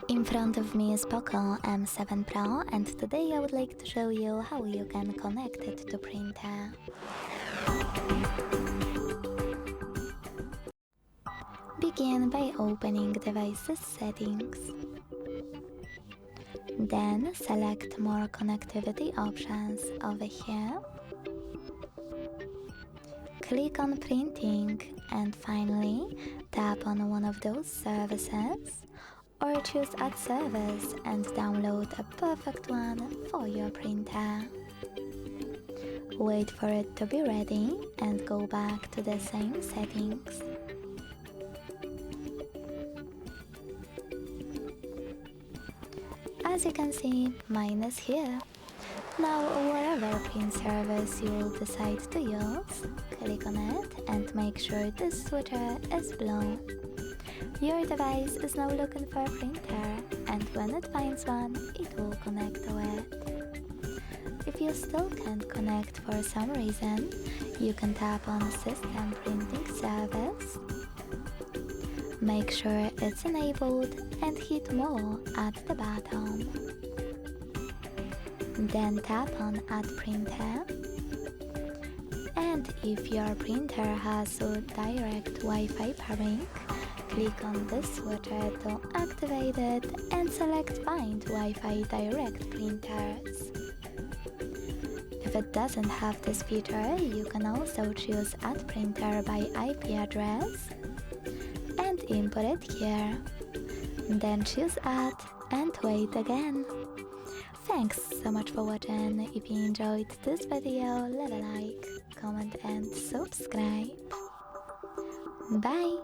In front of me is POCO M7 Pro, and today I would like to show you how you can connect it to printer. Begin by opening device's settings. Then select more connectivity options over here. Click on printing and finally tap on one of those services, or choose Add Service and download a perfect one for your printer. Wait for it to be ready and go back to the same settings. As you can see, mine is here. Now, whatever print service you'll decide to use, click on it and make sure this switcher is blue. Your device is now looking for a printer, and when it finds one, it will connect to it. If you still can't connect for some reason, you can tap on System Printing Service. Make sure it's enabled and hit More at the bottom. Then tap on Add Printer. And if your printer has a direct Wi-Fi pairing, click on this switcher to activate it and select Find Wi-Fi Direct Printers. If it doesn't have this feature, you can also choose Add Printer by IP address and input it here. Then choose Add and wait again. Thanks so much for watching. If you enjoyed this video, leave a like, comment and subscribe. Bye!